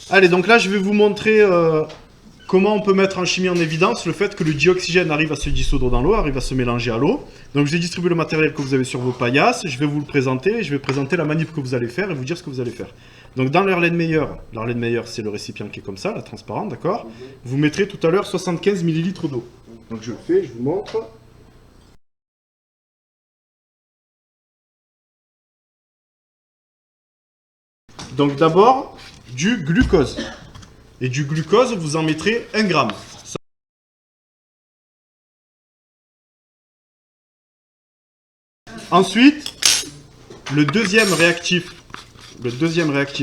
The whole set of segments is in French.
Allez, donc là, je vais vous montrer comment on peut mettre en chimie en évidence le fait que le dioxygène arrive à se dissoudre dans l'eau, arrive à se mélanger à l'eau. Donc, j'ai distribué le matériel que vous avez sur vos paillasses. Je vais vous le présenter et je vais présenter la manip que vous allez faire et vous dire ce que vous allez faire. Donc, dans l'Erlenmeyer, c'est le récipient qui est comme ça, la transparente, d'accord? Vous mettrez tout à l'heure 75 ml d'eau. Donc, je le fais, je vous montre. Donc, d'abord, du glucose. Et du glucose, vous en mettrez 1 gramme. Ensuite, le deuxième réactif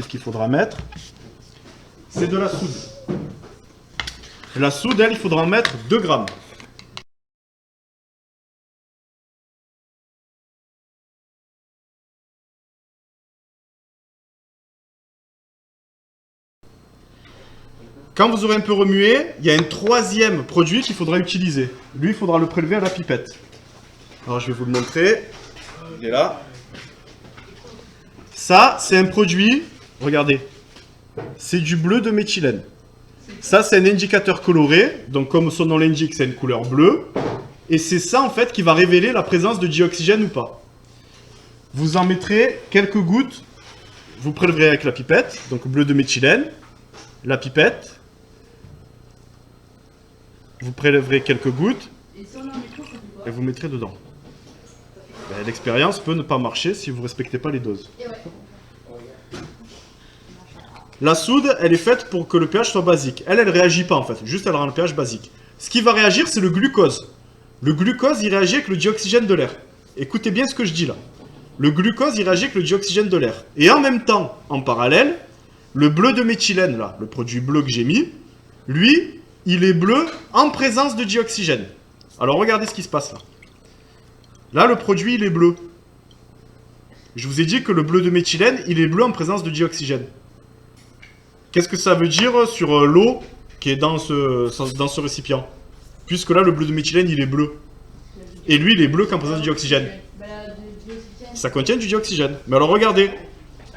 qu'il faudra mettre, c'est de la soude. La soude, elle, il faudra en mettre 2 grammes. Quand vous aurez un peu remué, il y a un troisième produit qu'il faudra utiliser. Lui, il faudra le prélever à la pipette. Alors, je vais vous le montrer. Il est là. Ça, c'est un produit, regardez, c'est du bleu de méthylène. Ça, c'est un indicateur coloré, donc comme son nom l'indique, c'est une couleur bleue. Et c'est ça, en fait, qui va révéler la présence de dioxygène ou pas. Vous en mettrez quelques gouttes, vous préleverez avec la pipette, donc bleu de méthylène, la pipette. Vous prélèverez quelques gouttes et vous mettrez dedans. L'expérience peut ne pas marcher si vous ne respectez pas les doses. La soude, elle est faite pour que le pH soit basique. Elle ne réagit pas en fait, juste elle rend le pH basique. Ce qui va réagir, c'est le glucose. Le glucose, il réagit avec le dioxygène de l'air. Écoutez bien ce que je dis là. Le glucose, il réagit avec le dioxygène de l'air. Et en même temps, en parallèle, le bleu de méthylène, là, le produit bleu que j'ai mis, lui, il est bleu en présence de dioxygène. Alors regardez ce qui se passe là. Là, le produit, il est bleu. Je vous ai dit que le bleu de méthylène, il est bleu en présence de dioxygène. Qu'est-ce que ça veut dire sur l'eau qui est dans ce récipient? Puisque là, le bleu de méthylène, il est bleu. Et lui, il est bleu qu'en présence de dioxygène. Ça contient du dioxygène. Mais alors, regardez.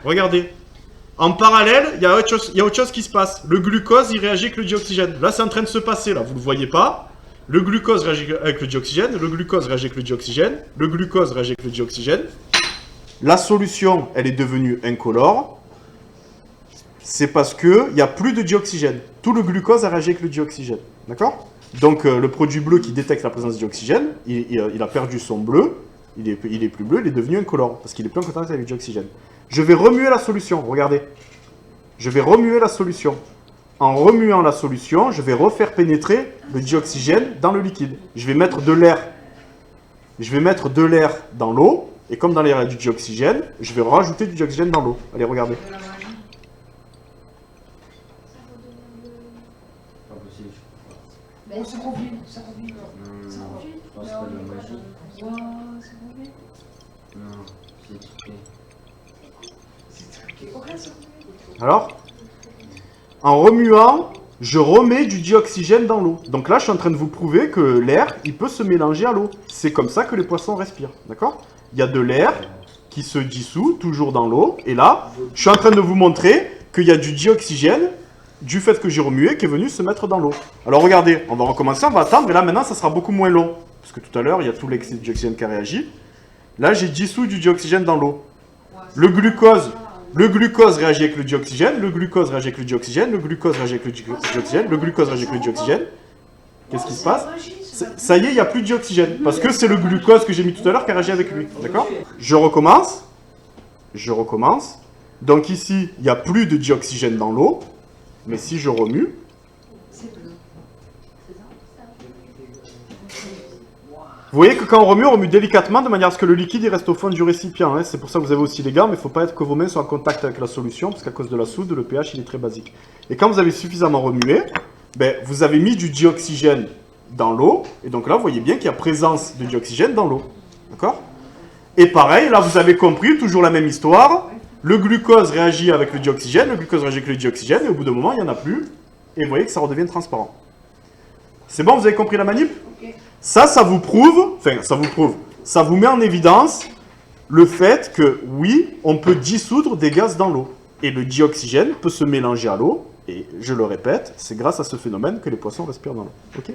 Regardez. En parallèle, il y a autre chose qui se passe. Le glucose, il réagit avec le dioxygène. Là, c'est en train de se passer, là. Vous ne le voyez pas. Le glucose réagit avec le dioxygène. Le glucose réagit avec le dioxygène. Le glucose réagit avec le dioxygène. La solution, elle est devenue incolore. C'est parce qu'il n'y a plus de dioxygène. Tout le glucose a réagi avec le dioxygène. D'accord? Donc, le produit bleu qui détecte la présence de dioxygène, il a perdu son bleu. Il est plus bleu, il est devenu incolore. Parce qu'il est plus en contact avec le dioxygène. Je vais remuer la solution. Regardez. Je vais remuer la solution. En remuant la solution, je vais refaire pénétrer le dioxygène dans le liquide. Je vais mettre de l'air. Je vais mettre de l'air dans l'eau. Et comme dans l'air il y a du dioxygène, je vais rajouter du dioxygène dans l'eau. Allez, regardez. Ça revient, ça revient. Ça revient. Alors, en remuant, je remets du dioxygène dans l'eau. Donc là, je suis en train de vous prouver que l'air, il peut se mélanger à l'eau. C'est comme ça que les poissons respirent, d'accord? Il y a de l'air qui se dissout toujours dans l'eau. Et là, je suis en train de vous montrer qu'il y a du dioxygène, du fait que j'ai remué, qui est venu se mettre dans l'eau. Alors regardez, on va recommencer, on va attendre, et là maintenant, ça sera beaucoup moins long. Parce que tout à l'heure, il y a tout l'excès de dioxygène qui a réagi. Là, j'ai dissous du dioxygène dans l'eau. Le glucose réagit avec le dioxygène, le glucose réagit avec le dioxygène, le glucose réagit avec le dioxygène, le glucose réagit avec le dioxygène. Qu'est-ce qui se passe? Ça y est, il n'y a plus de dioxygène. Parce que c'est le glucose que j'ai mis tout à l'heure qui a réagi avec lui. D'accord? Je recommence. Donc ici, il n'y a plus de dioxygène dans l'eau. Mais si je remue, vous voyez que quand on remue délicatement de manière à ce que le liquide il reste au fond du récipient. Hein. C'est pour ça que vous avez aussi les gants, mais il ne faut pas être que vos mains soient en contact avec la solution, parce qu'à cause de la soude, le pH il est très basique. Et quand vous avez suffisamment remué, ben, vous avez mis du dioxygène dans l'eau, et donc là vous voyez bien qu'il y a présence de dioxygène dans l'eau. D'accord? Et pareil, là vous avez compris, toujours la même histoire. Le glucose réagit avec le dioxygène, le glucose réagit avec le dioxygène, et au bout d'un moment, il n'y en a plus. Et vous voyez que ça redevient transparent. C'est bon, vous avez compris la manip? Ça vous prouve, ça vous met en évidence le fait que, oui, on peut dissoudre des gaz dans l'eau. Et le dioxygène peut se mélanger à l'eau Et je le répète, c'est grâce à ce phénomène que les poissons respirent dans l'eau. Ok ?